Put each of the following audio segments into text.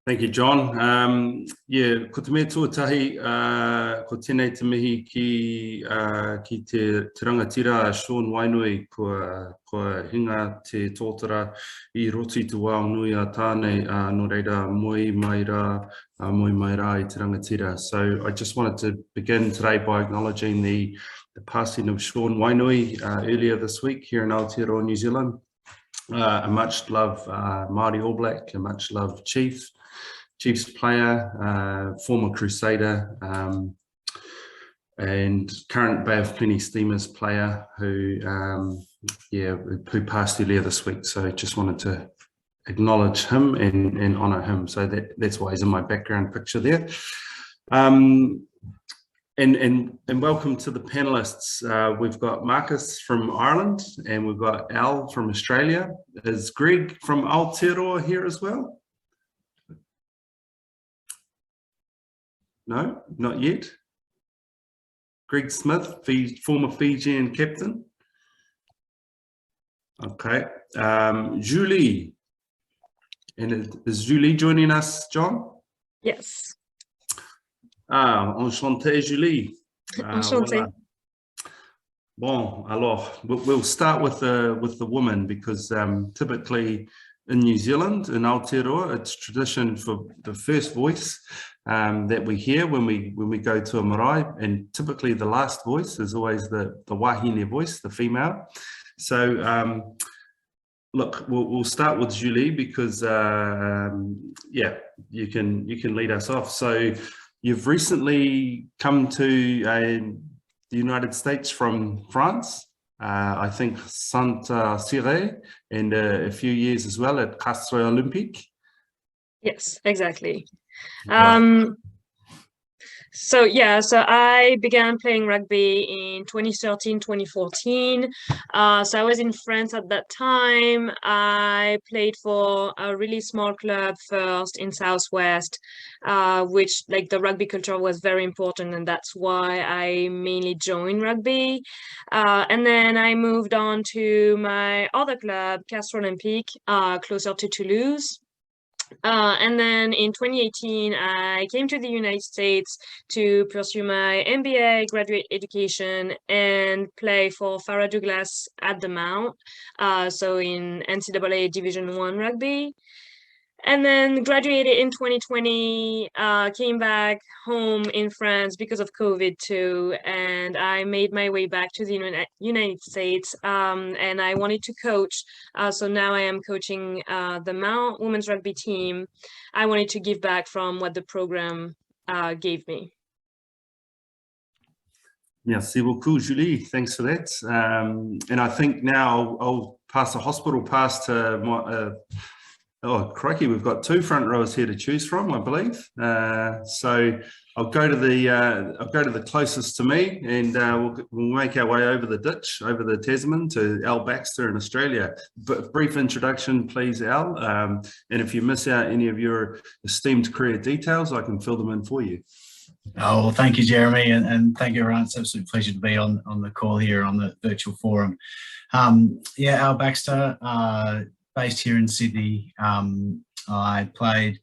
Thank you, John. Ko te mea tuatahi, ko tēnei te mihi ki te rangatira Sean Wainui, ko hinga te tōtara I roti tu wao nui a tānei, no reira moi mai rā I te rangatira. So I just wanted to begin today by acknowledging the passing of Sean Wainui earlier this week here in Aotearoa, New Zealand. A much loved Māori All Black, a much loved Chiefs player, former Crusader, and current Bay of Plenty Steamers player who passed earlier this week. So I just wanted to acknowledge him and honour him. So that's why he's in my background picture there. And welcome to the panelists. We've got Marcus from Ireland and we've got Al from Australia. Is Greg from Aotearoa here as well? No, not yet. Greg Smith, former Fijian captain. Okay. Julie. And is Julie joining us, John? Yes. Enchanté, Julie. Enchanté. Voilà. Bon, alors, we'll start with the woman because typically in New Zealand, in Aotearoa, it's tradition for the first voice that we hear when we go to a marae, and typically the last voice is always the wahine voice, the female. So look, we'll start with Julie because you can lead us off. So you've recently come to the United States from France. I think Saint-Cyr, and a few years as well at Castres Olympique. Yes, exactly. So I began playing rugby in 2013, 2014. So I was in France at that time. I played for a really small club first in Southwest, which like the rugby culture was very important, and that's why I mainly joined rugby. And then I moved on to my other club, Castres Olympique, closer to Toulouse. And then in 2018, I came to the United States to pursue my MBA graduate education and play for Farah Douglas at the Mount, so in NCAA Division I rugby. And then graduated in 2020, came back home in France because of COVID too, and I made my way back to the United States, and I wanted to coach. So now I am coaching the Mount women's rugby team. I wanted to give back from what the program gave me. Merci beaucoup, Julie. Thanks for that. And I think now I'll pass the hospital pass to my... Oh, crikey, we've got two front rows here to choose from, I believe. So I'll go to the closest to me, and we'll make our way over the ditch, over the Tasman to Al Baxter in Australia. But brief introduction, please, Al. And if you miss out any of your esteemed career details, I can fill them in for you. Oh, well, thank you, Jeremy, and thank you, everyone. It's an absolute pleasure to be on the call here on the virtual forum. Al Baxter, based here in Sydney. I played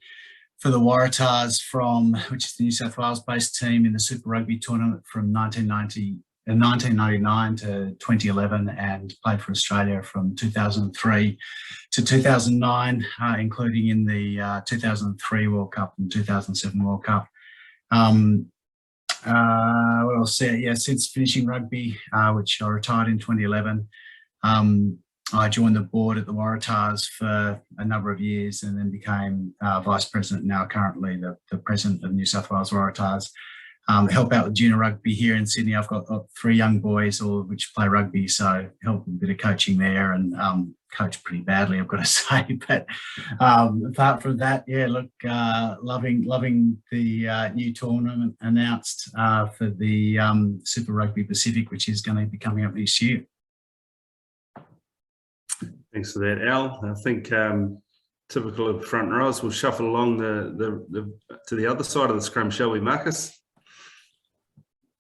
for the Waratahs which is the New South Wales based team in the Super Rugby tournament from 1999 to 2011, and played for Australia from 2003 to 2009, including in the 2003 World Cup and 2007 World Cup. What else? Since finishing rugby, which I retired in 2011, I joined the board at the Waratahs for a number of years and then became vice president, now currently the president of New South Wales Waratahs. Help out with junior rugby here in Sydney. I've got 3 young boys, all of which play rugby, so help with a bit of coaching there, and coach pretty badly, I've got to say. But apart from that, loving the new tournament announced for the Super Rugby Pacific, which is going to be coming up this year. Thanks for that, Al. I think typical of front rows, we'll shuffle along to the other side of the scrum, shall we, Marcus?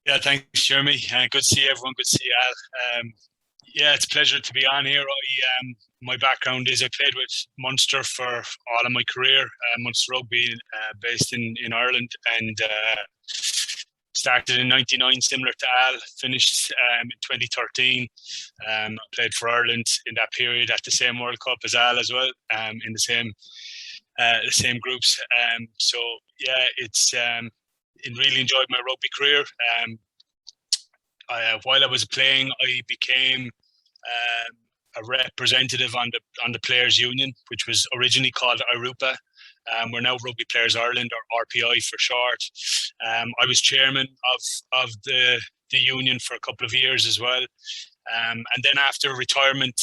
Yeah, thanks, Jeremy. Good to see everyone. Good to see you, Al. Yeah, it's a pleasure to be on here. My background is I played with Munster for all of my career, Munster Rugby, based in Ireland, and started in '99, similar to Al. Finished in 2013. I played for Ireland in that period at the same World Cup as Al as well, in the same groups. So yeah, it's really enjoyed my rugby career. While I was playing, I became a representative on the Players Union, which was originally called IRUPA. We're now Rugby Players Ireland, or RPI for short. I was chairman of the union for a couple of years as well. And then after retirement,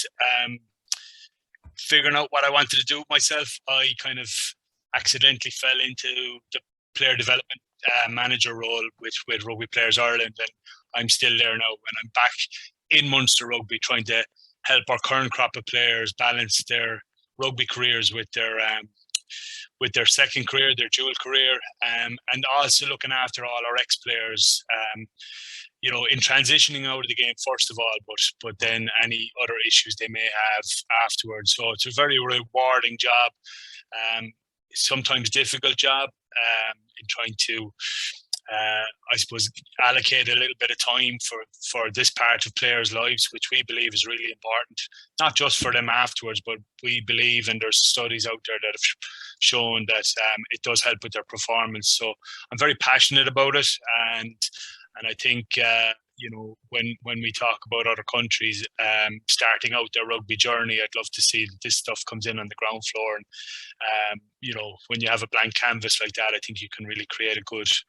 figuring out what I wanted to do with myself, I kind of accidentally fell into the player development manager role with Rugby Players Ireland, and I'm still there now, and I'm back in Munster Rugby trying to help our current crop of players balance their rugby careers with their second career, their dual career, and also looking after all our ex-players, in transitioning out of the game first of all, but then any other issues they may have afterwards. So it's a very rewarding job, sometimes difficult job, in trying to I suppose allocate a little bit of time for this part of players' lives, which we believe is really important, not just for them afterwards, but we believe, and there's studies out there that have shown that it does help with their performance. So I'm very passionate about it, and I think when we talk about other countries starting out their rugby journey, I'd love to see that this stuff comes in on the ground floor. And when you have a blank canvas like that, I think you can really create a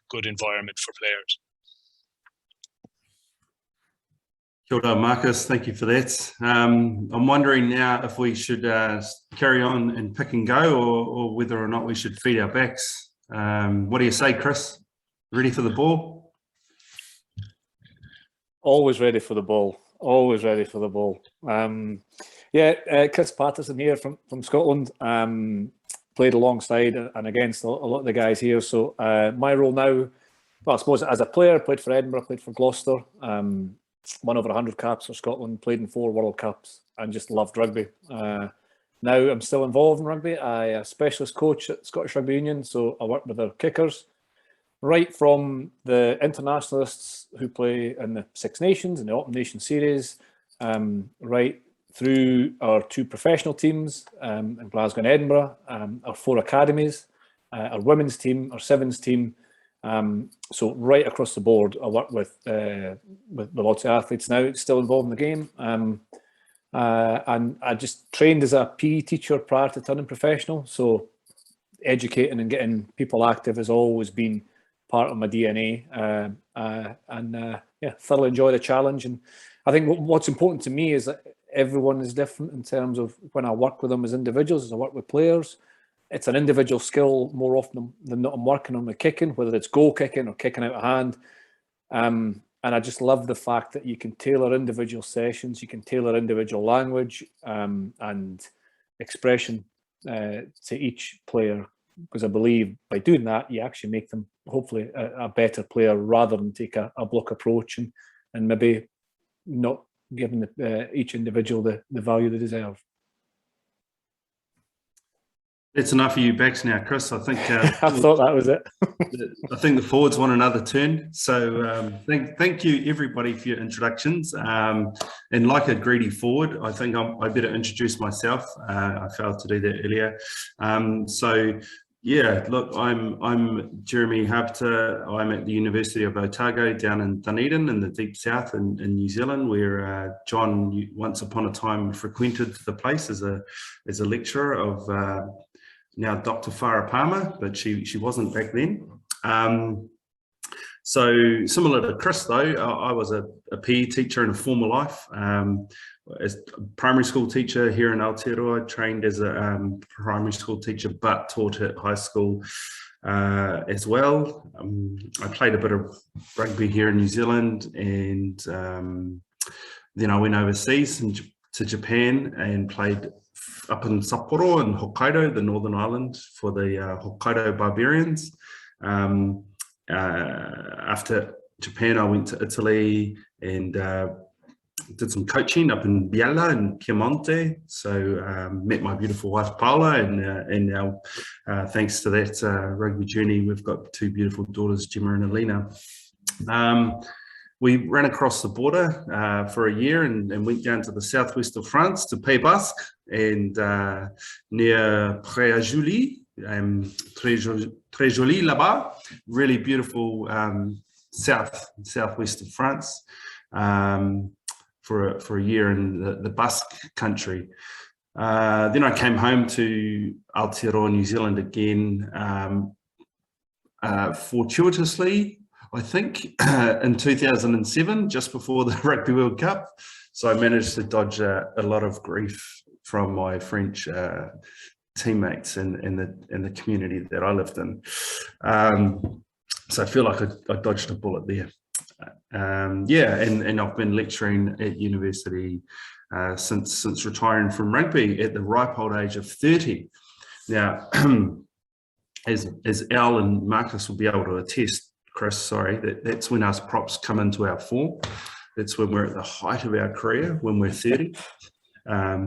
good environment for players. Kia ora, Marcus, thank you for that. I'm wondering now if we should carry on and pick and go, or whether or not we should feed our backs. What do you say, Chris? Ready for the ball? Always ready for the ball. Always ready for the ball. Chris Paterson here from Scotland. Played alongside and against a lot of the guys here. So my role now, well, I suppose as a player, played for Edinburgh, played for Gloucester, won over 100 caps for Scotland, played in 4 World Cups, and just loved rugby. Now I'm still involved in rugby. I'm a specialist coach at Scottish Rugby Union, so I work with their kickers, right from the internationalists who play in the Six Nations and the Autumn Nation Series, right through our 2 professional teams in Glasgow and Edinburgh, our 4 academies, our women's team, our sevens team. So right across the board, I work with lots of athletes now still involved in the game. And I just trained as a PE teacher prior to turning professional. So educating and getting people active has always been part of my DNA, thoroughly enjoy the challenge. And I think what's important to me is that everyone is different in terms of when I work with them as individuals, as I work with players. It's an individual skill more often than not. I'm working on my kicking, whether it's goal kicking or kicking out of hand. And I just love the fact that you can tailor individual sessions, you can tailor individual language and expression to each player, because I believe by doing that, you actually make them hopefully a better player rather than take a block approach and maybe not giving each individual the value they deserve. That's enough of you backs now, Chris. I think I thought that was it. I think the forwards want another turn. So thank you everybody for your introductions. And like a greedy forward, I think I better introduce myself. I failed to do that earlier. Yeah, look, I'm Jeremy Hapeta. I'm at the University of Otago down in Dunedin in the deep south in New Zealand, where John once upon a time frequented the place as a lecturer of now Dr. Farah Palmer, but she wasn't back then. So similar to Chris though, I was a PE teacher in a former life. As a primary school teacher here in Aotearoa, trained as a primary school teacher, but taught at high school as well. I played a bit of rugby here in New Zealand, and then I went overseas to Japan and played up in Sapporo and Hokkaido, the Northern Island, for the Hokkaido Barbarians. After Japan, I went to Italy and did some coaching up in Biella in Piemonte. So met my beautiful wife Paula, and now thanks to that rugby journey, we've got 2 beautiful daughters, Gemma and Alina. We ran across the border for a year and went down to the southwest of France to Pays Basque, and near Pré-à-Julie, très joli là-bas, really beautiful southwest of France, for a year in the Basque country. Then I came home to Aotearoa, New Zealand again, fortuitously, I think, in 2007, just before the Rugby World Cup. So I managed to dodge a lot of grief from my French teammates and the community that I lived in. So I feel like I dodged a bullet there. Yeah, and I've been lecturing at university since retiring from rugby at the ripe old age of 30. Now, as Al and Marcus will be able to attest, Chris, sorry, that's when us props come into our form. That's when we're at the height of our career, when we're 30.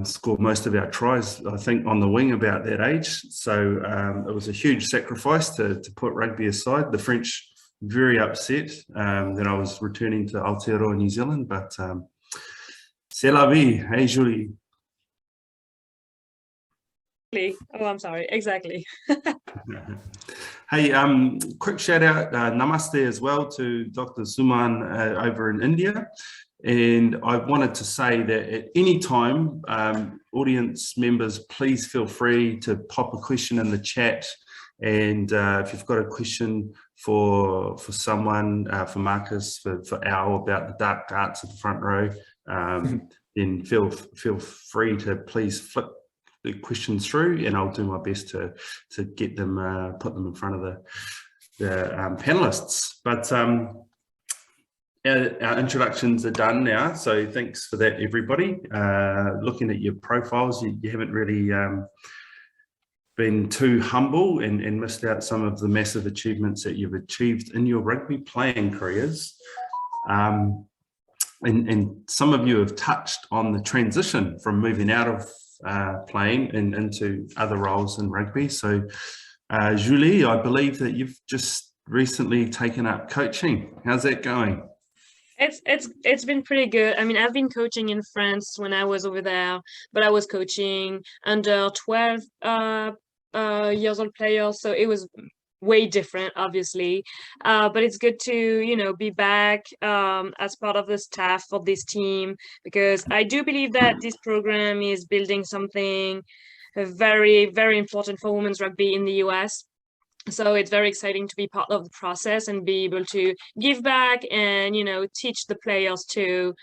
Scored most of our tries, I think, on the wing about that age. So it was a huge sacrifice to put rugby aside. The French very upset that I was returning to Aotearoa, New Zealand, but c'est la vie, hey Julie. Oh, I'm sorry, exactly. Hey, quick shout out, namaste as well to Dr. Suman over in India. And I wanted to say that at any time, audience members, please feel free to pop a question in the chat. And if you've got a question for someone, for Marcus, for Al, about the dark arts of the front row, then feel free to please flip the questions through, and I'll do my best to get them, put them in front of the panelists. But our introductions are done now, so thanks for that, everybody. Looking at your profiles, you haven't really been too humble and missed out some of the massive achievements that you've achieved in your rugby playing careers. And some of you have touched on the transition from moving out of playing and into other roles in rugby. So Julie, I believe that you've just recently taken up coaching. How's that going? It's been pretty good. I mean, I've been coaching in France when I was over there, but I was coaching under 12 years old players, so it was way different, obviously. But it's good to, you know, be back as part of the staff for this team, because I do believe that this program is building something very, very important for women's rugby in the US. So it's very exciting to be part of the process and be able to give back and, you know, teach the players too,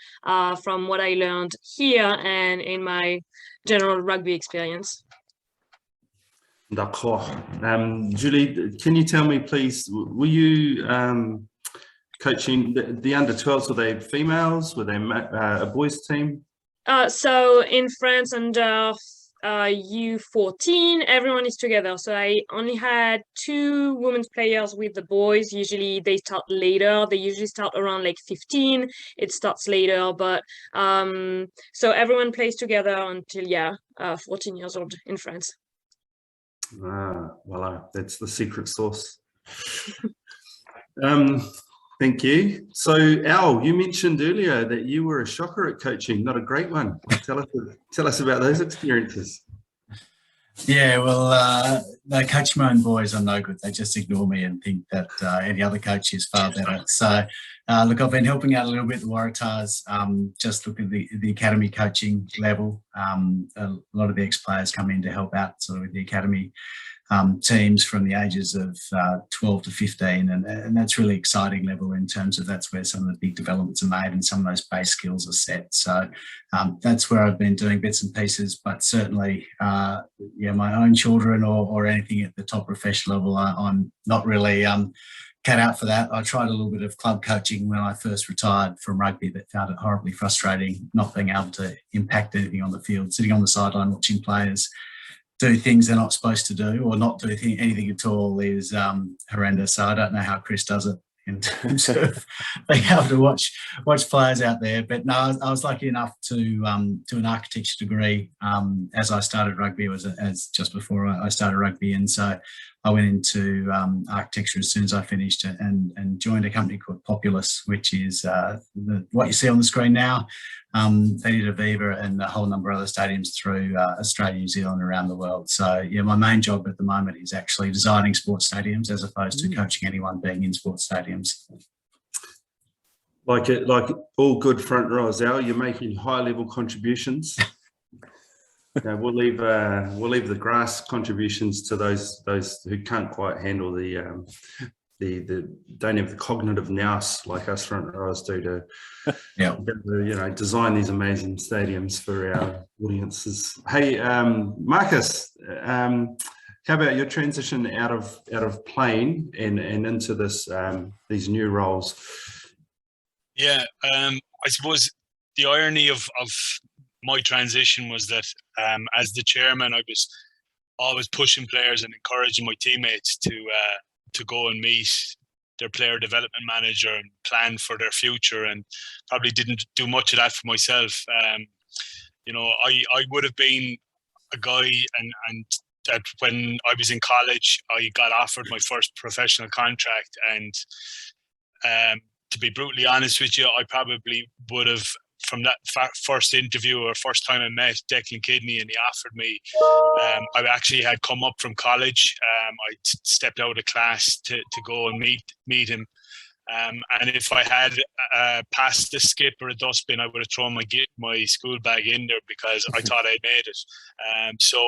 from what I learned here and in my general rugby experience. D'accord. Julie, can you tell me, please, were you coaching the under-12s? Were they females? Were they a boys team? So in France, under U14, everyone is together. So I only had 2 women's players with the boys. Usually they start later. They usually start around like 15. It starts later, but so everyone plays together until 14 years old in France. Voila, that's the secret sauce. Thank you. So Al, you mentioned earlier that you were a shocker at coaching, not a great one. Tell us about those experiences. Yeah, well, no, coaching my own boys are no good. They just ignore me and think that any other coach is far better. So, look, I've been helping out a little bit at the Waratahs, just look at the academy coaching level. A lot of the ex-players come in to help out sort of with the academy teams from the ages of 12 to 15, and that's really exciting level in terms of that's where some of the big developments are made and some of those base skills are set. So that's where I've been doing bits and pieces, but certainly my own children or anything at the top professional level, I'm not really cut out for that. I tried a little bit of club coaching when I first retired from rugby, but found it horribly frustrating not being able to impact anything on the field, sitting on the sideline watching players do things they're not supposed to do or not do anything at all is horrendous. So I don't know how Chris does it. in terms of being able to watch players out there. But no, I was lucky enough to do an architecture degree as I started rugby. It was as just before I started rugby, and so I went into architecture as soon as I finished, and joined a company called Populous, which is what you see on the screen now. They did Aviva and a whole number of other stadiums through Australia, New Zealand, around the world. So yeah, my main job at the moment is actually designing sports stadiums as opposed to coaching anyone being in sports stadiums. Like all good front rows, Al, you're making high-level contributions. We'll leave the grass contributions to those who can't quite handle the don't have the cognitive nous like us front rowers do to design these amazing stadiums for our audiences. Hey, Marcus, how about your transition out of playing and into this these new roles? Yeah, I suppose the irony of my transition was that as the chairman, I was always pushing players and encouraging my teammates to go and meet their player development manager and plan for their future, and probably didn't do much of that for myself. I would have been a guy and that when I was in college, I got offered my first professional contract, and to be brutally honest with you, I probably would have, from that first interview or first time I met Declan Kidney and he offered me, I actually had come up from college. I stepped out of class to go and meet him. And if I had passed a skip or a dustbin, I would have thrown my school bag in there because I thought I'd made it. So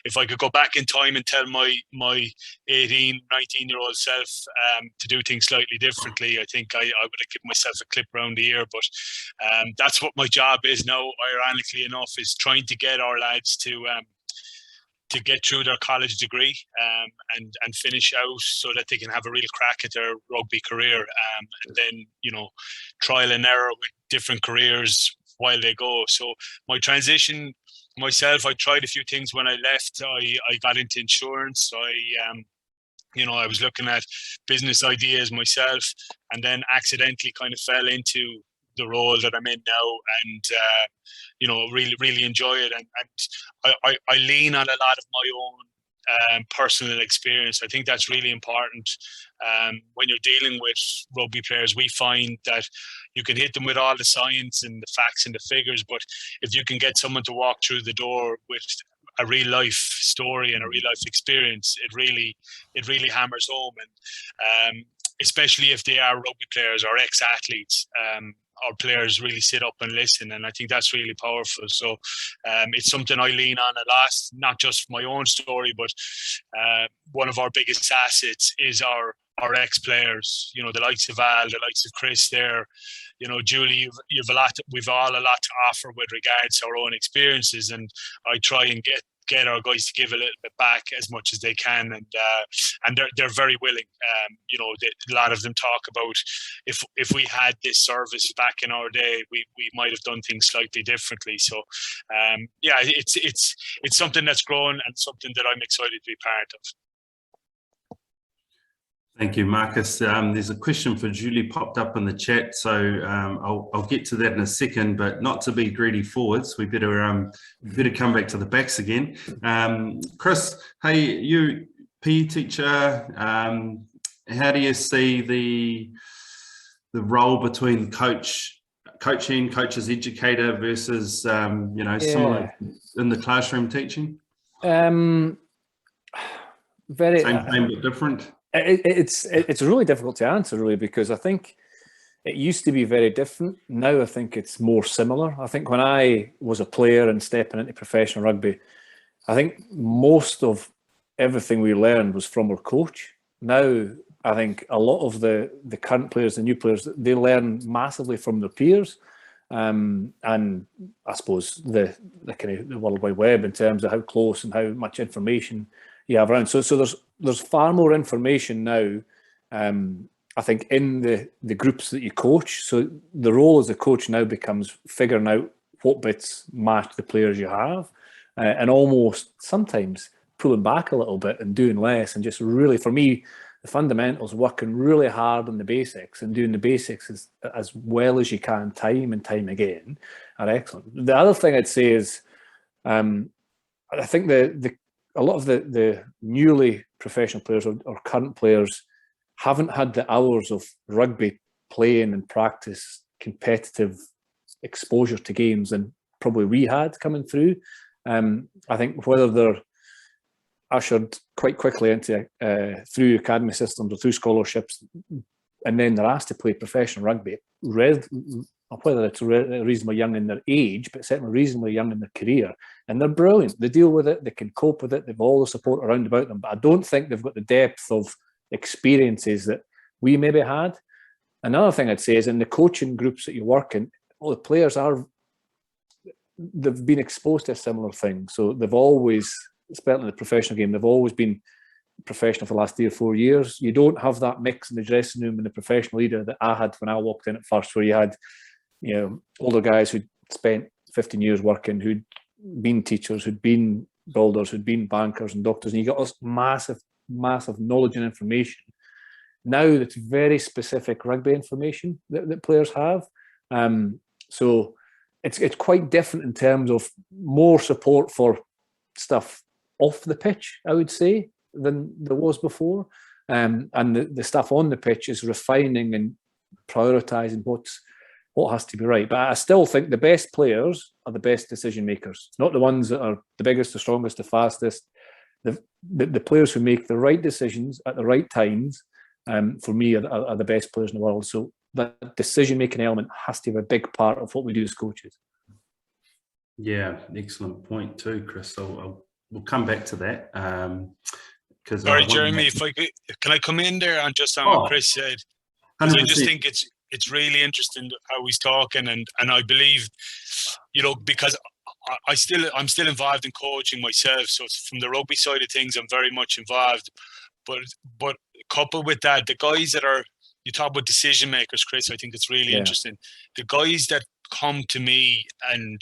if I could go back in time and tell my 18, 19-year-old self to do things slightly differently, I think I would have given myself a clip around the ear. But that's what my job is now, ironically enough, is trying to get our lads to get through their college degree and finish out so that they can have a real crack at their rugby career, and then trial and error with different careers while they go. So my transition myself, I tried a few things when I left. I got into insurance. I was looking at business ideas myself, and then accidentally kind of fell into the role that I'm in now, and really enjoy it, and I lean on a lot of my own personal experience. I think that's really important. When you're dealing with rugby players, we find that you can hit them with all the science and the facts and the figures, but if you can get someone to walk through the door with a real life story and a real life experience, it really hammers home. And especially if they are rugby players or ex-athletes, our players really sit up and listen, and I think that's really powerful. So it's something I lean on a lot, not just my own story, but one of our biggest assets is our ex-players, the likes of Al, the likes of Chris there, Julie, we've all a lot to offer with regards to our own experiences, and I try and get our guys to give a little bit back as much as they can, and they're very willing. A lot of them talk about if we had this service back in our day, we might have done things slightly differently. So it's something that's grown and something that I'm excited to be part of. Thank you, Marcus. There's a question for Julie popped up in the chat, so I'll get to that in a second, but not to be greedy forwards. We better come back to the backs again. Chris, hey, you PE teacher, how do you see the role between coach's educator versus similar in the classroom teaching? Very same but different. It's really difficult to answer, really, because I think it used to be very different. Now I think it's more similar. I think when I was a player and stepping into professional rugby, I think most of everything we learned was from our coach. Now I think a lot of the current players, the new players, they learn massively from their peers, and I suppose the kind of the World Wide Web in terms of how close and how much information you have around. So there's far more information now, I think, in the groups that you coach. So the role as a coach now becomes figuring out what bits match the players you have, and almost sometimes pulling back a little bit and doing less, and just really, for me, the fundamentals, working really hard on the basics and doing the basics as well as you can time and time again, are excellent. The other thing I'd say is, I think a lot of the newly professional players or current players haven't had the hours of rugby playing and practice competitive exposure to games than probably we had coming through. I think whether they're ushered quite quickly into through academy systems or through scholarships, and then they're asked to play professional rugby, whether it's reasonably young in their age, but certainly reasonably young in their career, and they're brilliant. They deal with it, they can cope with it, they've all the support around about them, but I don't think they've got the depth of experiences that we maybe had. Another thing I'd say is in the coaching groups that you work in, well, the players they've been exposed to a similar thing. So they've always, especially in the professional game, they've always been professional for the last 3 or 4 years. You don't have that mix in the dressing room and the professional leader that I had when I walked in at first, where you had, older guys who'd spent 15 years working, who'd been teachers, who'd been builders, who'd been bankers and doctors, and you got this massive knowledge and information. Now it's very specific rugby information that players have. So it's quite different in terms of more support for stuff off the pitch, I would say, than there was before. And the stuff on the pitch is refining and prioritising what has to be right. But I still think the best players are the best decision makers, not the ones that are the biggest, the strongest, the fastest. The players who make the right decisions at the right times, for me, are the best players in the world. So that decision-making element has to be a big part of what we do as coaches. Yeah, excellent point too, Chris. We'll come back to that. Sorry, Jeremy, if I could, can I come in there and just on what Chris said? Because I just think it's really interesting how he's talking, and I believe, because I'm still involved in coaching myself. So from the rugby side of things, I'm very much involved. But coupled with that, the guys that are, you talk about decision makers, Chris, I think it's really interesting. The guys that come to me and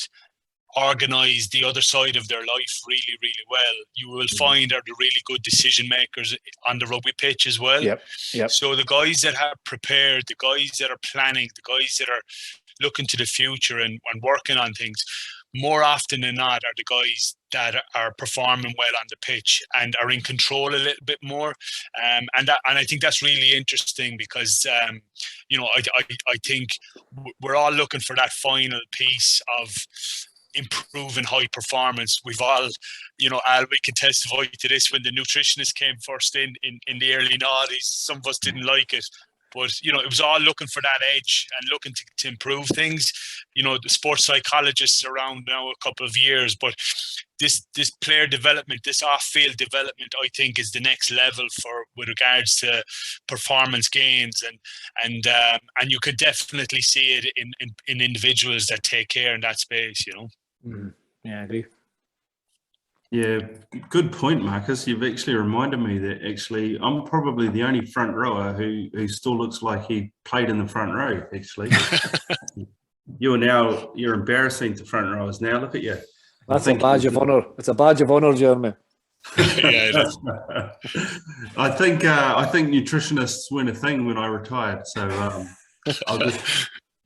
organize the other side of their life really, really well, you will find are the really good decision makers on the rugby pitch as well. Yep. So the guys that have prepared, the guys that are planning, the guys that are looking to the future and working on things, more often than not are the guys that are performing well on the pitch and are in control a little bit more. And I think that's really interesting because, I think we're all looking for that final piece of improving high performance. We've all, Al, we can testify to this, when the nutritionist came first in the early 90s, some of us didn't like it. But, it was all looking for that edge and looking to improve things. The sports psychologists around now a couple of years, but this player development, this off-field development, I think is the next level with regards to performance gains. And you could definitely see it in individuals that take care in that space, Yeah, I agree. Yeah, good point, Marcus. You've actually reminded me that actually I'm probably the only front rower who still looks like he played in the front row, actually. You're embarrassing to front rowers now. Look at you. That's a badge of honour. It's a badge of honour, Jeremy. Yeah, it is. I think nutritionists weren't a thing when I retired, so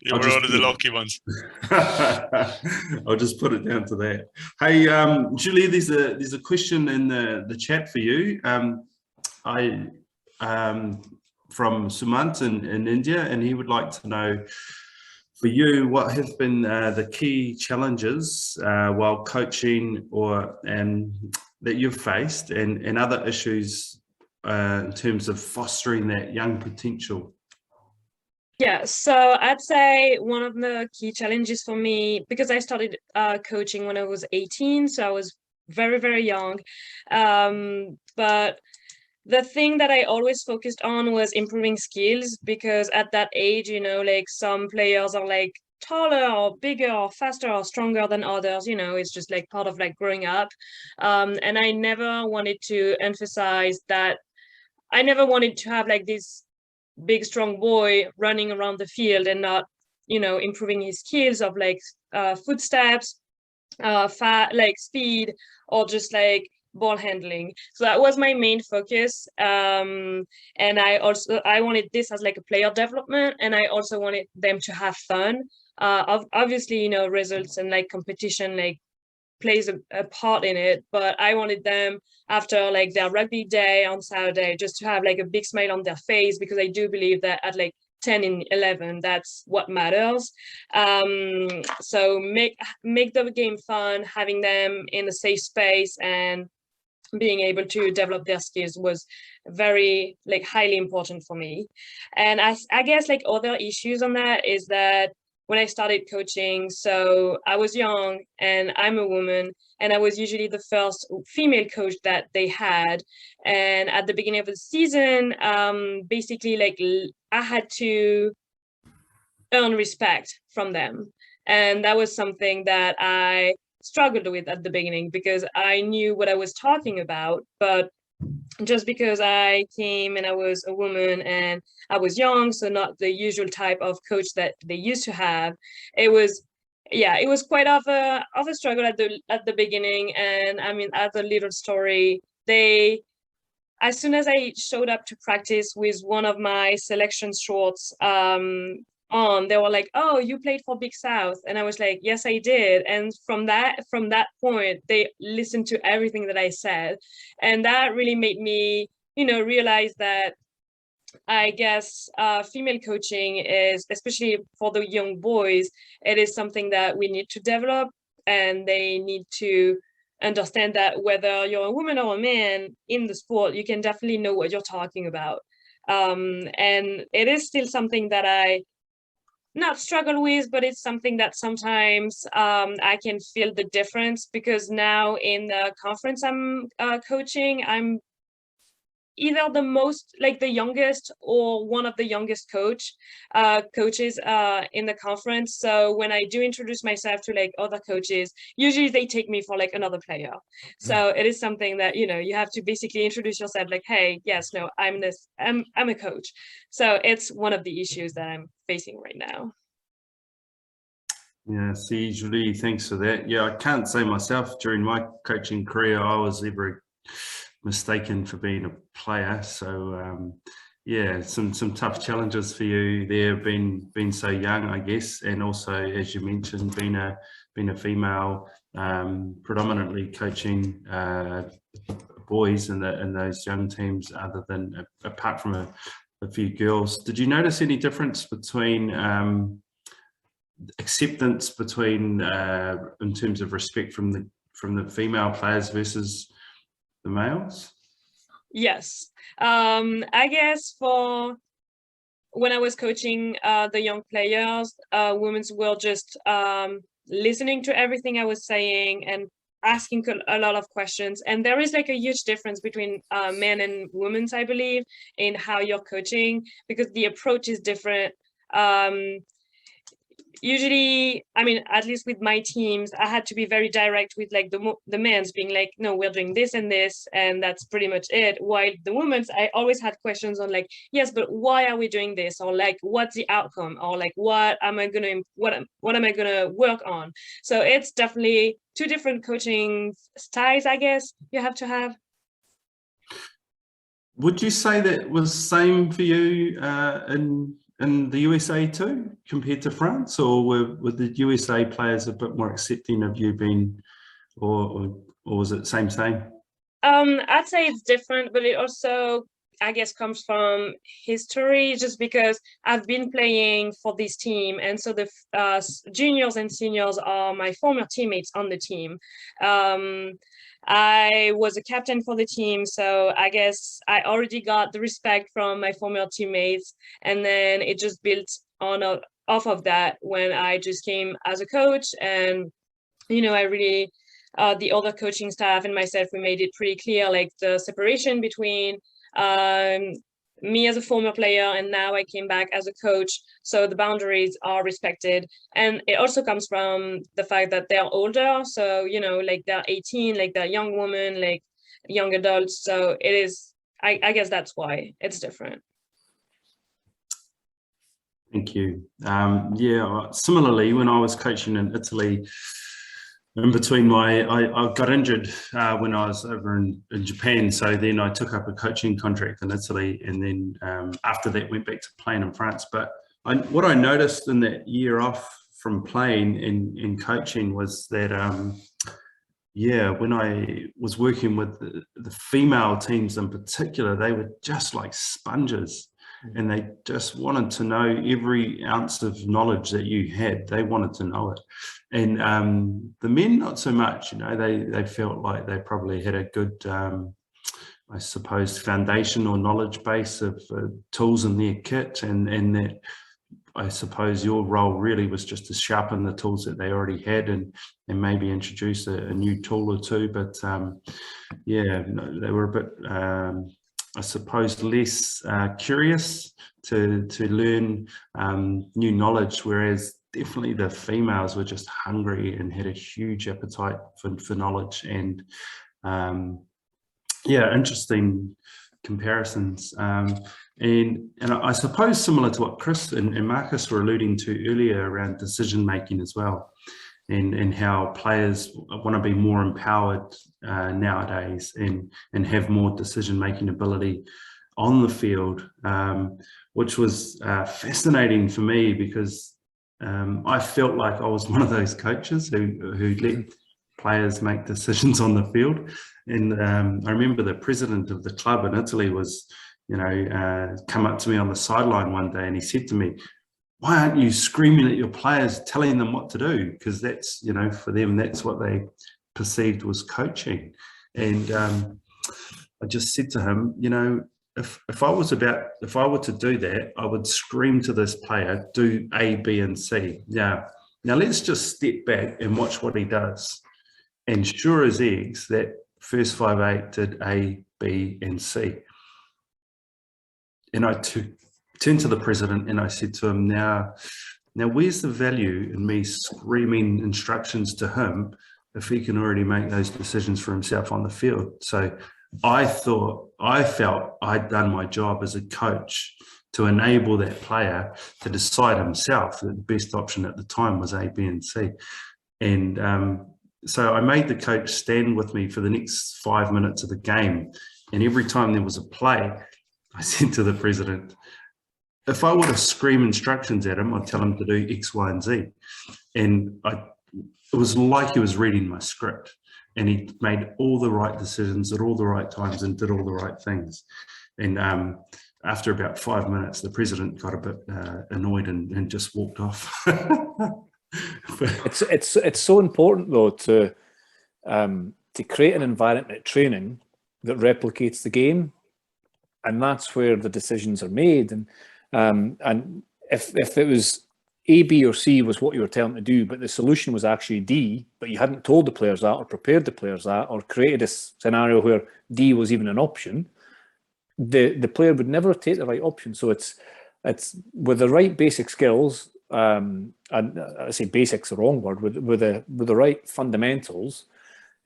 You were one of the lucky ones. I'll just put it down to that. Hey, Julia, there's a question in the chat for you. From Sumant in India, and he would like to know, for you, what have been the key challenges while coaching that you've faced, and other issues in terms of fostering that young potential? Yeah, so I'd say one of the key challenges for me, because I started coaching when I was 18, so I was very, very young. But the thing that I always focused on was improving skills, because at that age, some players are taller or bigger or faster or stronger than others, it's just part of growing up. And I never wanted to emphasize that. I never wanted to have this big strong boy running around the field and not improving his skills of footsteps, speed, or just ball handling. So that was my main focus. And I wanted this as like a player development, and I also wanted them to have fun. Obviously, you know, results and like competition like plays a part in it, but I wanted them after like their rugby day on Saturday just to have like a big smile on their face, because I do believe that at like 10 and 11, that's what matters. So make the game fun, having them in a safe space and being able to develop their skills was very like highly important for me. And I guess like other issues on that is that when I started coaching, so I was young and I'm a woman, and I was usually the first female coach that they had. And at the beginning of the season, basically like I had to earn respect from them. And that was something that I struggled with at the beginning, because I knew what I was talking about, but just because I came and I was a woman and I was young, so not the usual type of coach that they used to have, it was quite of a struggle at the beginning. And I mean, as a little story, as soon as I showed up to practice with one of my selection shorts on, they were like, "Oh, you played for Big South?" And I was like, "Yes, I did." And from that point, they listened to everything that I said. And that really made me, you know, realize that I guess female coaching is, especially for the young boys, it is something that we need to develop, and they need to understand that whether you're a woman or a man in the sport, you can definitely know what you're talking about. And it is still something that I not struggle with, but it's something that sometimes I can feel the difference, because now in the conference I'm coaching, I'm either the youngest or one of the youngest coaches in the conference. So when I do introduce myself to like other coaches, usually they take me for like another player. So it is something that, you know, you have to basically introduce yourself like, hey, yes, no, I'm a coach. So it's one of the issues that I'm facing right now. Yeah, see, Julie, thanks for that. Yeah, I can't say myself during my coaching career I was ever mistaken for being a player. So yeah, some tough challenges for you there, being so young, I guess, and also, as you mentioned, being a female, predominantly coaching boys in those young teams, other than apart from a few girls. Did you notice any difference between acceptance between in terms of respect from the female players versus the males? Yes. I guess for when I was coaching the young players, women were just listening to everything I was saying and asking a lot of questions. And there is like a huge difference between men and women, I believe, in how you're coaching, because the approach is different. Usually, I mean, at least with my teams, I had to be very direct with like the men's being like, no, we're doing this and this, and that's pretty much it. While the women's, I always had questions on like, yes, but why are we doing this? Or like, what's the outcome? Or like, what am I gonna work on? So it's definitely two different coaching styles, I guess, you have to have. Would you say that was same for you in the USA too, compared to France, or were the USA players a bit more accepting of you being, or was it same? I'd say it's different, but it also, I guess, comes from history, just because I've been playing for this team, and so the juniors and seniors are my former teammates on the team. I was a captain for the team, so I guess I already got the respect from my former teammates, and then it just built off of that when I just came as a coach. And you know, I really the other coaching staff and myself, we made it pretty clear, like the separation between me as a former player and now I came back as a coach, so the boundaries are respected. And it also comes from the fact that they're older, so you know, like they're 18, like they're young women, like young adults. So it is, I guess that's why it's different. Thank you. Yeah, similarly, when I was coaching in Italy, in between I got injured when I was over in Japan. So then I took up a coaching contract in Italy, and then after that went back to playing in France. But what I noticed in that year off from playing in coaching was that, when I was working with the female teams in particular, they were just like sponges. And they just wanted to know every ounce of knowledge that you had. They wanted to know it. And the men, not so much. They felt like they probably had a good, I suppose, foundation or knowledge base of tools in their kit, and that I suppose your role really was just to sharpen the tools that they already had and maybe introduce a new tool or two. But they were a bit, I suppose, less curious to learn new knowledge, whereas definitely the females were just hungry and had a huge appetite for knowledge. And interesting comparisons. And I suppose similar to what Chris and Marcus were alluding to earlier around decision making as well, and how players want to be more empowered nowadays and have more decision making ability on the field, which was fascinating for me, because I felt like I was one of those coaches who let players make decisions on the field. And I remember the president of the club in Italy was, come up to me on the sideline one day, and he said to me, "Why aren't you screaming at your players, telling them what to do?" Because that's, for them, that's what they perceived was coaching. And I just said to him, if I were to do that, I would scream to this player, do A, B, and C. Now let's just step back and watch what he does. And sure as eggs, that first 5/8 did A, B, and C. And I turned to the president and I said to him, now where's the value in me screaming instructions to him if he can already make those decisions for himself on the field? So I felt I'd done my job as a coach to enable that player to decide himself that the best option at the time was A, B, and C. And so I made the coach stand with me for the next 5 minutes of the game. And every time there was a play, I said to the president, if I were to scream instructions at him, I'd tell him to do X, Y, and Z. And it was like he was reading my script. And he made all the right decisions at all the right times and did all the right things. And after about 5 minutes, the president got a bit annoyed and just walked off. It's so important though to create an environment at training that replicates the game, and that's where the decisions are made. And if it was A, B, or C was what you were telling them to do, but the solution was actually D, but you hadn't told the players that, or prepared the players that, or created a scenario where D was even an option, the player would never take the right option. So it's with the right basic skills, and I say basics, the wrong word, with the right fundamentals,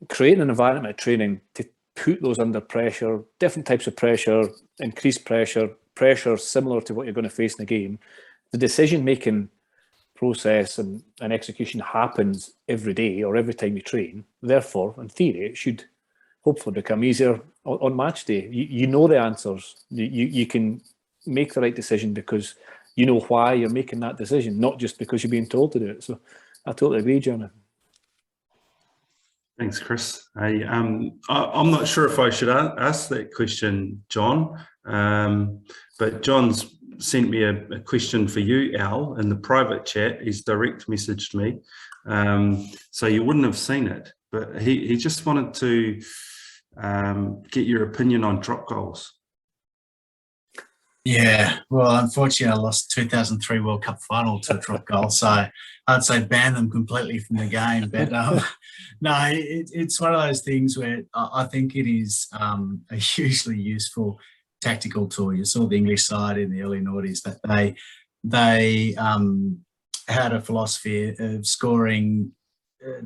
creating an environment of training to put those under pressure, different types of pressure, increased pressure similar to what you're going to face in the game. The decision-making process and execution happens every day or every time you train. Therefore, in theory, it should hopefully become easier on match day. You know the answers. You can make the right decision because you know why you're making that decision, not just because you're being told to do it. So I totally agree, Jonah. Thanks, Chris. I'm not sure if I should ask that question, John, but John's sent me a question for you, Al, in the private chat. He's direct messaged me, so you wouldn't have seen it, but he just wanted to get your opinion on drop goals. Yeah, well, unfortunately, I lost 2003 World Cup final to a drop goal, so I'd say ban them completely from the game. But no, it's one of those things where I think it is a hugely useful tactical tool. You saw the English side in the early noughties that they had a philosophy of scoring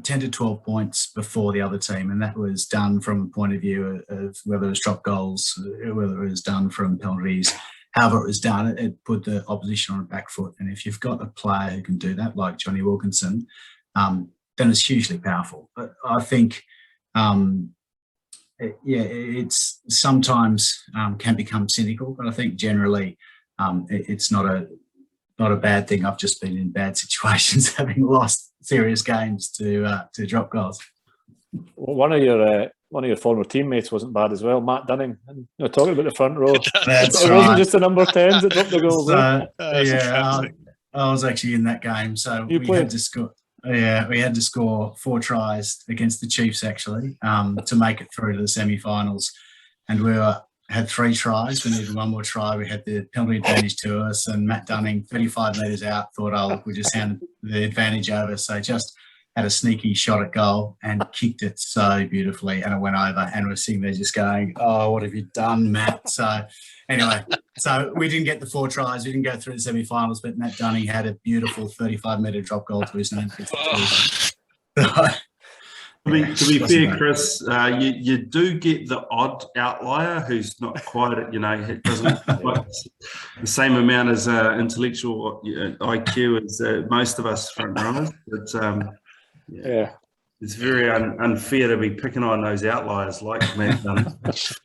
10 to 12 points before the other team, and that was done from a point of view of whether it was drop goals, whether it was done from penalties. However it was done, it put the opposition on a back foot. And if you've got a player who can do that, like Johnny Wilkinson, then it's hugely powerful. But I think, it's sometimes can become cynical, but I think generally it's not a bad thing. I've just been in bad situations having lost serious games to drop goals. One of your former teammates wasn't bad as well, Matt Dunning. And, talking about the front row, That's it right. wasn't just the number 10s that dropped the goals. So, I was actually in that game, so we had to score. Yeah, we had to score 4 tries against the Chiefs actually to make it through to the semi-finals, and we had 3 tries. We needed 1 more try. We had the penalty advantage to us, and Matt Dunning, 35 metres out, thought, "Oh, look, we just handed the advantage over." So just had a sneaky shot at goal and kicked it so beautifully, and it went over. And we're sitting there just going, "Oh, what have you done, Matt?" So anyway, so we didn't get the 4 tries. We didn't go through the semi-finals, but Matt Dunning had a beautiful 35-metre drop goal to his name. To be fair, Chris, you do get the odd outlier who's not quite, doesn't quite the same amount as intellectual IQ as most of us front runners. But it's very unfair to be picking on those outliers like Matt Dunning.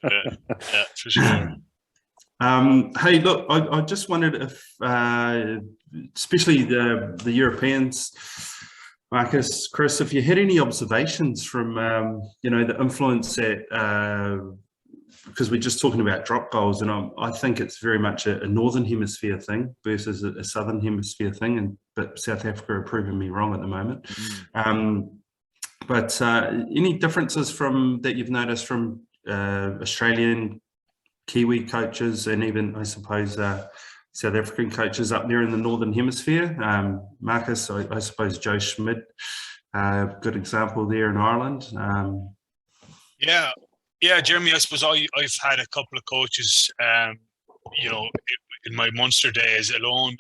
Yeah, for sure. Hey, look, I just wondered if, especially the Europeans, Marcus, Chris, if you had any observations from, the influence that, because we're just talking about drop goals, and I think it's very much a Northern Hemisphere thing versus a Southern Hemisphere thing, but South Africa are proving me wrong at the moment. But any differences that you've noticed from Australian, Kiwi coaches, and even, I suppose, South African coaches up there in the Northern Hemisphere? Marcus, I suppose Joe Schmidt, good example there in Ireland. Yeah, Jeremy, I suppose I've had a couple of coaches, in my Munster days alone.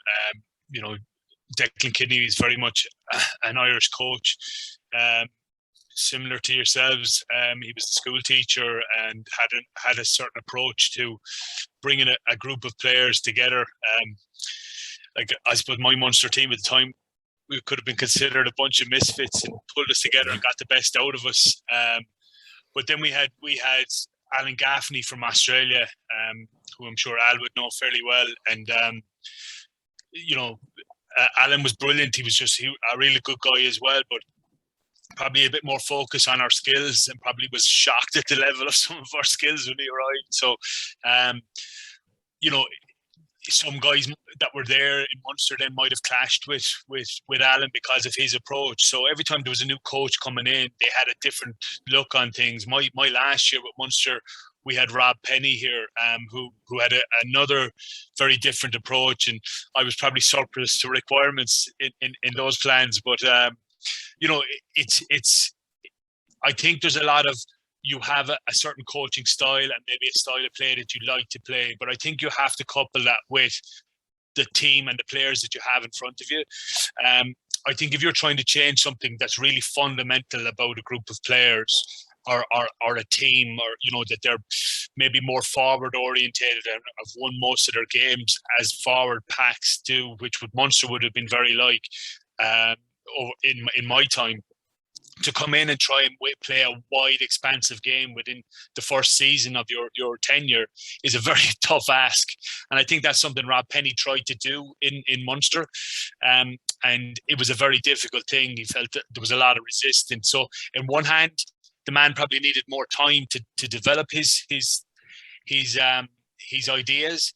Declan Kidney is very much an Irish coach. Similar to yourselves, he was a school teacher and had a certain approach to bringing a group of players together. I suppose my Munster team at the time, we could have been considered a bunch of misfits, and pulled us together and got the best out of us. But then we had Alan Gaffney from Australia, who I'm sure Al would know fairly well, and Alan was brilliant. He was just a really good guy as well, but probably a bit more focus on our skills, and probably was shocked at the level of some of our skills when he arrived. So, some guys that were there in Munster then might have clashed with Alan because of his approach. So every time there was a new coach coming in, they had a different look on things. My last year with Munster, we had Rob Penny here, who had another very different approach, and I was probably surplus to requirements in those plans. But I think there's a lot of, you have a certain coaching style and maybe a style of play that you like to play, but I think you have to couple that with the team and the players that you have in front of you. I think if you're trying to change something that's really fundamental about a group of players or a team, or that they're maybe more forward orientated and have won most of their games as forward packs do, which Munster would have been very like in my time, to come in and try and play a wide, expansive game within the first season of your tenure is a very tough ask. And I think that's something Rob Penny tried to do in Munster. And it was a very difficult thing. He felt that there was a lot of resistance. So in one hand, the man probably needed more time to develop his ideas.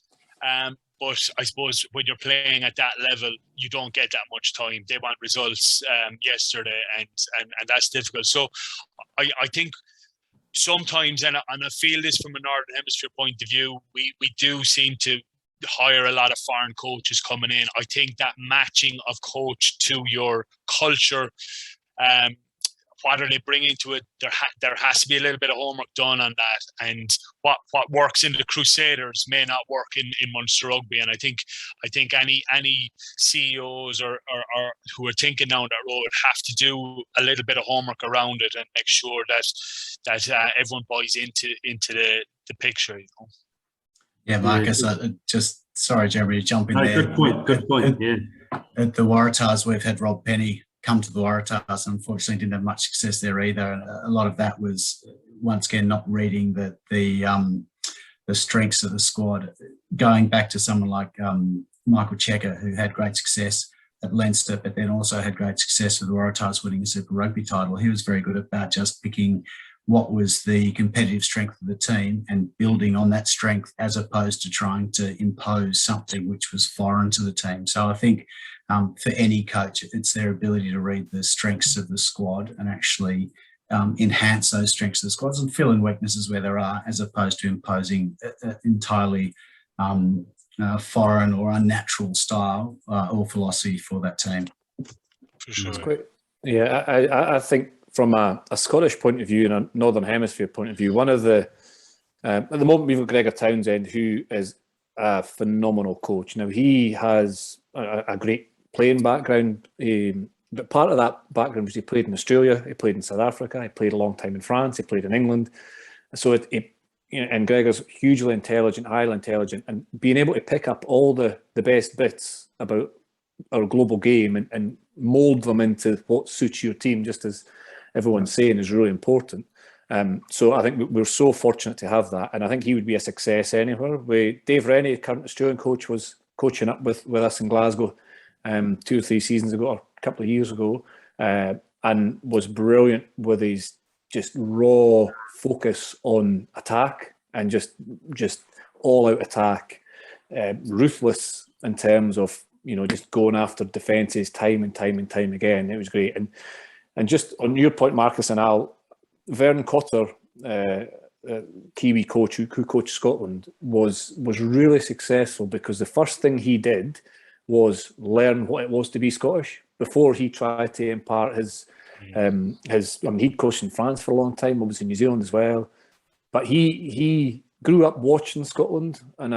But I suppose when you're playing at that level, you don't get that much time. They want results yesterday, and that's difficult. So I think sometimes, and I feel this from a Northern Hemisphere point of view, we do seem to hire a lot of foreign coaches coming in. I think that matching of coach to your culture, what are they bringing to it? There has to be a little bit of homework done on that, and what works in the Crusaders may not work in Munster Rugby. And I think any CEOs or who are thinking down that road have to do a little bit of homework around it and make sure that everyone buys into the picture. Yeah, Marcus, sorry, Jeremy, to jump in there. Good point. Yeah. At the Waratahs, we've had Rob Penny come to the Waratahs. Unfortunately, didn't have much success there either. And a lot of that was, once again, not reading the strengths of the squad. Going back to someone like Michael Checker, who had great success at Leinster, but then also had great success with the Waratahs winning a Super Rugby title. He was very good about just picking what was the competitive strength of the team and building on that strength, as opposed to trying to impose something which was foreign to the team. So I think for any coach, it's their ability to read the strengths of the squad and actually enhance those strengths of the squads and fill in weaknesses where there are, as opposed to imposing entirely foreign or unnatural style or philosophy for that team. For sure. Yeah, I think from a Scottish point of view and a Northern Hemisphere point of view, one of the at the moment we've got Gregor Townsend, who is a phenomenal coach. Now, he has a great playing background, but part of that background was he played in Australia, he played in South Africa, he played a long time in France, he played in England. So and Gregor's hugely intelligent, highly intelligent, and being able to pick up all the best bits about our global game and mould them into what suits your team, just as everyone's saying, is really important. So I think we're so fortunate to have that, and I think he would be a success anywhere. Dave Rennie, current Australian coach, was coaching up with us in Glasgow 2 or 3 seasons ago, or a couple of years ago, and was brilliant with his just raw focus on attack and just all-out attack, ruthless in terms of, you know, just going after defences time and time and time again. It was great. And just on your point, Marcus and Al, Vern Cotter, Kiwi coach who coached Scotland, was really successful because the first thing he did was learn what it was to be Scottish before he tried to impart his I mean, he'd coached in France for a long time, obviously New Zealand as well, but he grew up watching Scotland and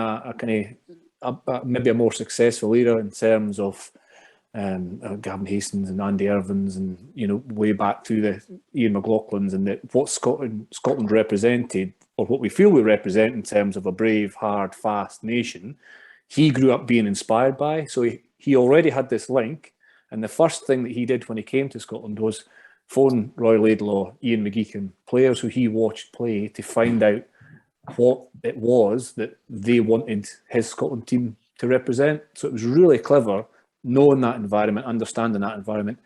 maybe a more successful era in terms of Gavin Hastings and Andy Irvins, and, you know, way back to the Ian McLaughlin's, and what Scotland represented, or what we feel we represent in terms of a brave, hard, fast nation. He grew up being inspired by, so he already had this link. And the first thing that he did when he came to Scotland was phone Roy Laidlaw, Ian McGeechan, players who he watched play, to find out what it was that they wanted his Scotland team to represent. So it was really clever knowing that environment, understanding that environment,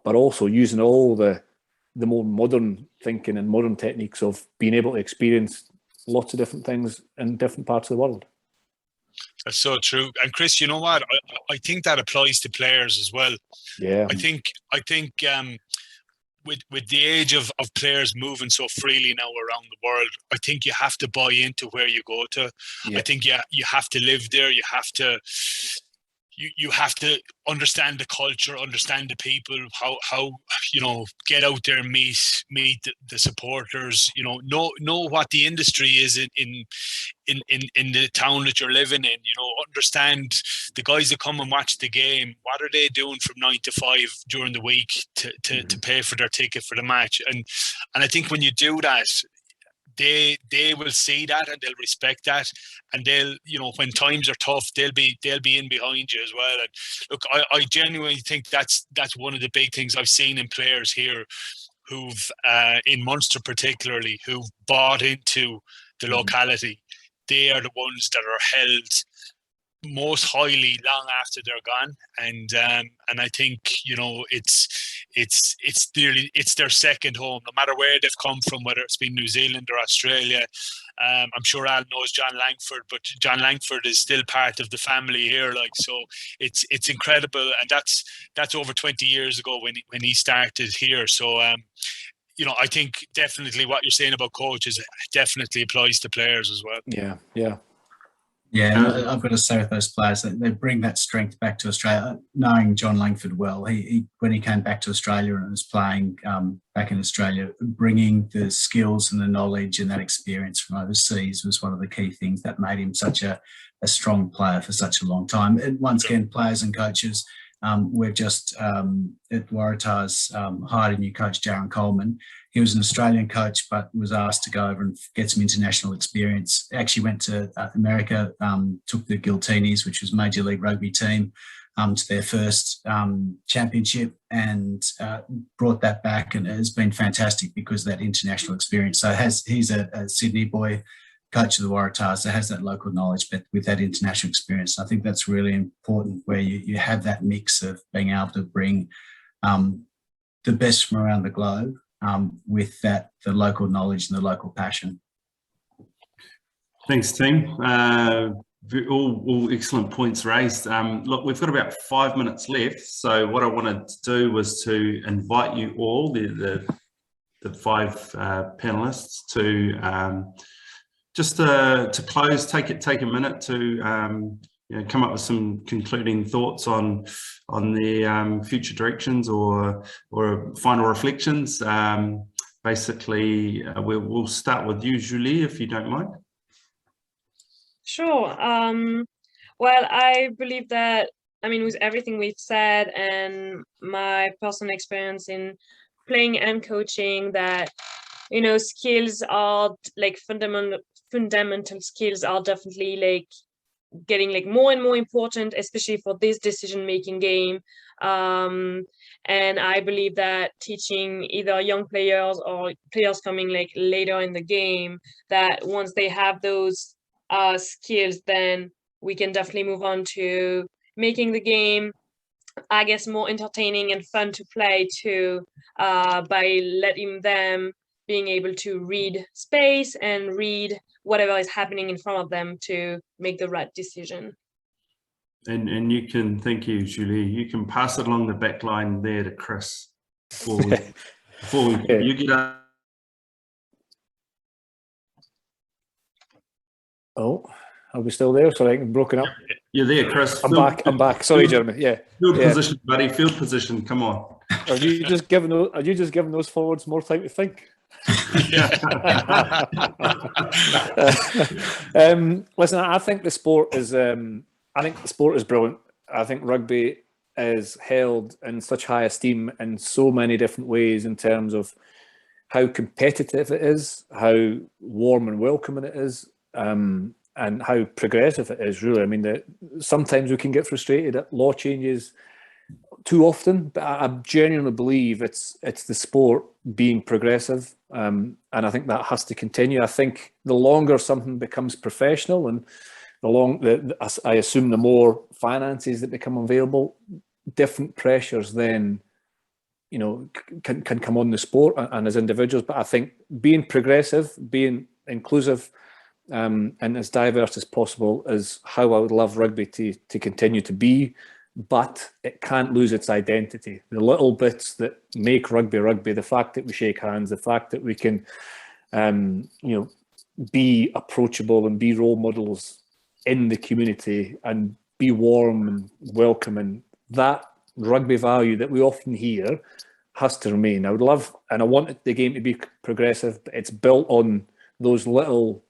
but also using all the more modern thinking and modern techniques of being able to experience lots of different things in different parts of the world. That's so true. And Chris, you know what? I think that applies to players as well. Yeah. I think with the age of players moving so freely now around the world, I think you have to buy into where you go to. Yeah. I think you have to live there. You have to understand the culture, understand the people, how you know, get out there and meet the supporters, you know what the industry is in the town that you're living in, you know, understand the guys that come and watch the game, what are they doing from 9 to 5 during the week to pay for their ticket for the match. And I think when you do that, they will see that and they'll respect that, and they'll, you know, when times are tough, they'll be in behind you as well. And look, I genuinely think that's one of the big things I've seen in players here who've in Munster particularly, who've bought into the locality. They are the ones that are held most highly long after they're gone, and I think, you know, it's their second home, no matter where they've come from, whether it's been New Zealand or Australia. I'm sure Al knows John Langford, but John Langford is still part of the family here, like, so it's incredible, and that's over 20 years ago when he started here. So you know, I think definitely what you're saying about coaches definitely applies to players as well. Yeah, I've got to say with those players that they bring that strength back to Australia. Knowing John Langford well, he when he came back to Australia and was playing back in Australia, bringing the skills and the knowledge and that experience from overseas was one of the key things that made him such a strong player for such a long time. And once again, players and coaches, we've just at Waratahs hired a new coach, Darren Coleman. He was an Australian coach, but was asked to go over and get some international experience. Actually went to America, took the Giltinis, which was Major League Rugby team, to their first championship, and brought that back, and it has been fantastic because of that international experience. So he's a Sydney boy, coach of the Waratahs, that has that local knowledge, but with that international experience. I think that's really important, where you have that mix of being able to bring the best from around the globe with the local knowledge and the local passion. Thanks, team. All excellent points raised. Look, we've got about 5 minutes left. So what I wanted to do was to invite you all, the 5 panelists, to just to close, take a minute to come up with some concluding thoughts on the future directions or final reflections. Basically, we'll start with you, Julie, if you don't mind. Sure. Well, I believe that, I mean, with everything we've said and my personal experience in playing and coaching, that, skills are like fundamental skills are definitely like getting like more and more important, especially for this decision-making game. And I believe that teaching either young players or players coming like later in the game, that once they have those skills, then we can definitely move on to making the game, I guess, more entertaining and fun to play too, by letting them being able to read space and read whatever is happening in front of them to make the right decision. And you can, thank you, Julie, you can pass it along the back line there to Chris before you get up. Oh, are we still there? Sorry, I'm broken up. You're there, Chris. I'm back. Sorry, Jeremy. Yeah. Field position, buddy. Field position. Come on. Are you just giving those forwards more time to think? Listen, I think the sport is. I think the sport is brilliant. I think rugby is held in such high esteem in so many different ways, in terms of how competitive it is, how warm and welcoming it is, and how progressive it is. Really, I mean, sometimes we can get frustrated at law changes too often, but I genuinely believe it's the sport being progressive, and I think that has to continue. I think the longer something becomes professional, and I assume the more finances that become available, different pressures then can come on the sport and as individuals. But I think being progressive, being inclusive, and as diverse as possible is how I would love rugby to continue to be. But it can't lose its identity. The little bits that make rugby rugby, the fact that we shake hands, the fact that we can be approachable and be role models in the community and be warm and welcoming, that rugby value that we often hear has to remain. I would love, and I want the game to be progressive, but it's built on those little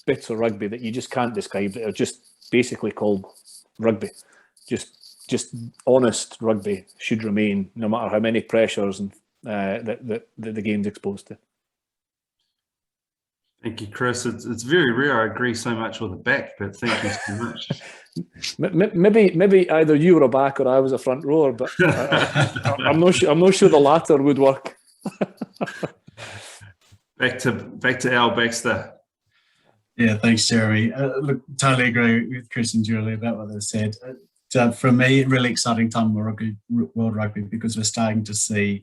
bits of rugby that you just can't describe, that are just basically called rugby. Just honest rugby should remain, no matter how many pressures and that the game's exposed to. Thank you, Chris. It's very rare I agree so much with the back, but thank you so much. Maybe either you were a back or I was a front rower, but I'm not sure the latter would work. Back to Al Baxter. Yeah, thanks, Jeremy. Look, totally agree with Chris and Julie about what they said. For me, really exciting time in World Rugby, because we're starting to see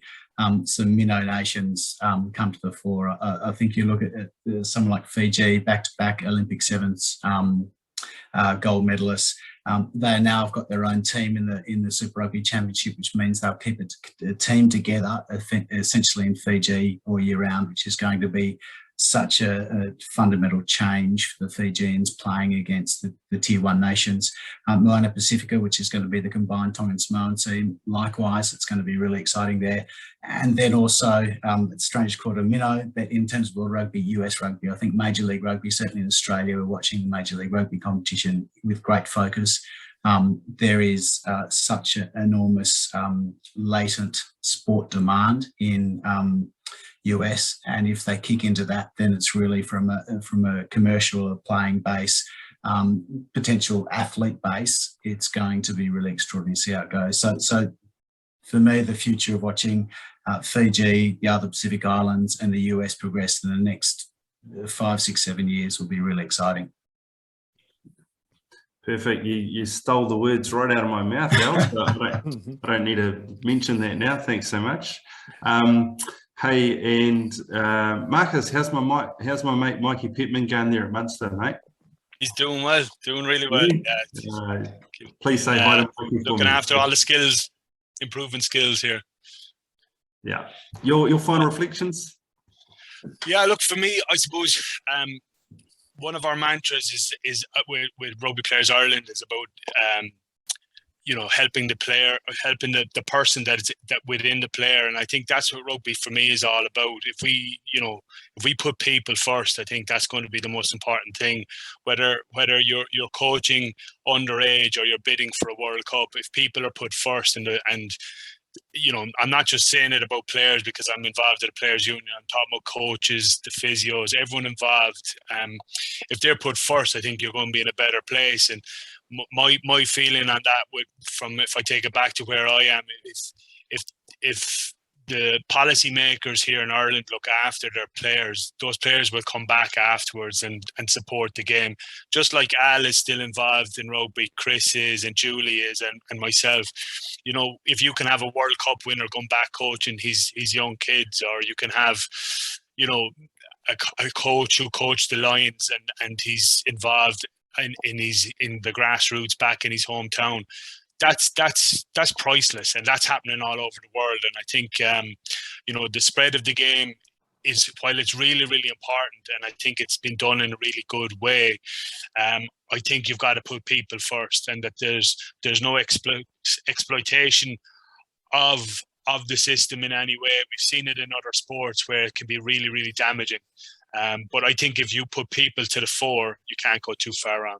some minnow nations come to the fore. I think you look at someone like Fiji, back-to-back Olympic sevens, gold medalists. They now have got their own team in the Super Rugby Championship, which means they'll keep a team together, essentially in Fiji all year round, which is going to be such a fundamental change for the Fijians playing against the Tier 1 nations. Moana Pacifica, which is going to be the combined Tongan Samoan team, likewise, it's going to be really exciting there. And then also, it's strange to call it a minnow, but in terms of World Rugby, US Rugby, I think Major League Rugby, certainly in Australia, we're watching the Major League Rugby competition with great focus. There is such an enormous latent sport demand in US, and if they kick into that, then it's really from a commercial or playing base potential athlete base, it's going to be really extraordinary to see how it goes. So for me, the future of watching Fiji, the other Pacific Islands and the US progress in the next 5, 6, 7 years will be really exciting. Perfect. You stole the words right out of my mouth, Al, so I don't need to mention that now. Thanks so much. Hey, and Marcus, how's my mate Mikey Pittman going there at Munster, mate? He's doing well, doing really well. Please say hi to Mikey for looking me. after all the skills, improving skills here. Yeah. Your final reflections? Yeah, look, for me, I suppose one of our mantras is with Rugby Players Ireland is about helping the player, helping the person that within the player, and I think that's what rugby for me is all about. If we put people first, I think that's going to be the most important thing. Whether you're coaching underage or you're bidding for a World Cup, if people are put first and I'm not just saying it about players because I'm involved in the players union. I'm talking about coaches, the physios, everyone involved. If they're put first, I think you're going to be in a better place. And my feeling on that if I take it back to where I am, is if the policymakers here in Ireland look after their players, those players will come back afterwards and support the game. Just like Al is still involved in rugby, Chris is, and Julie is, and myself. If you can have a World Cup winner going back coaching his young kids, or you can have, a coach who coached the Lions and he's involved in the grassroots back in his hometown. That's priceless, and that's happening all over the world. And I think the spread of the game is, while it's really, really important, and I think it's been done in a really good way, I think you've got to put people first, and that there's no exploitation of the system in any way. We've seen it in other sports where it can be really, really damaging. But I think if you put people to the fore, you can't go too far wrong.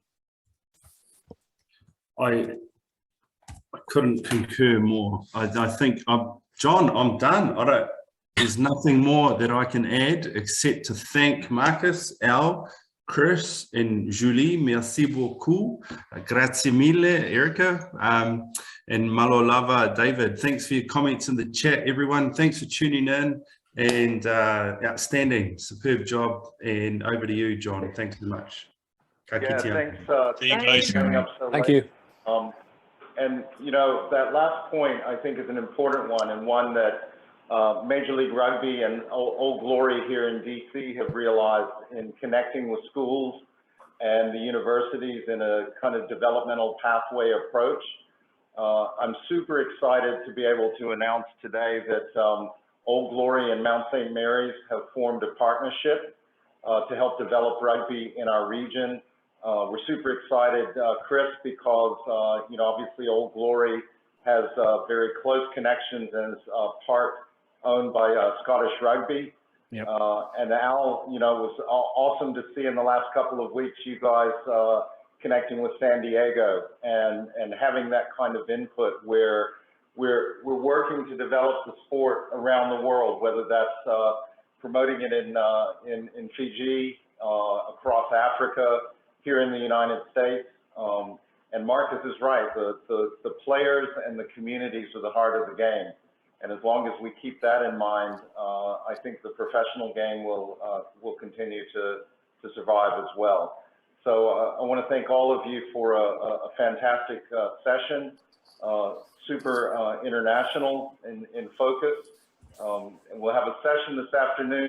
I couldn't concur more. I think, John, I'm done. There's nothing more that I can add except to thank Marcus, Al, Chris, and Julie. Merci beaucoup. Grazie mille, Erica. And Malolava, David. Thanks for your comments in the chat, everyone. Thanks for tuning in. And outstanding, superb job. And over to you, John. Thanks so much. Yeah, thanks. Thank you. And that last point I think is an important one, and one that Major League Rugby and Old Glory here in DC have realized in connecting with schools and the universities in a kind of developmental pathway approach. I'm super excited to be able to announce today that Old Glory and Mount St. Mary's have formed a partnership to help develop rugby in our region. We're super excited, Chris, because obviously Old Glory has very close connections and is part owned by Scottish Rugby. Yep. And Al, it was awesome to see in the last couple of weeks you guys connecting with San Diego and having that kind of input where we're working to develop the sport around the world, whether that's promoting it in Fiji, across Africa, here in the United States. And Marcus is right, the players and the communities are the heart of the game. And as long as we keep that in mind, I think the professional game will continue to survive as well. So I want to thank all of you for a fantastic session, super international in focus. And we'll have a session this afternoon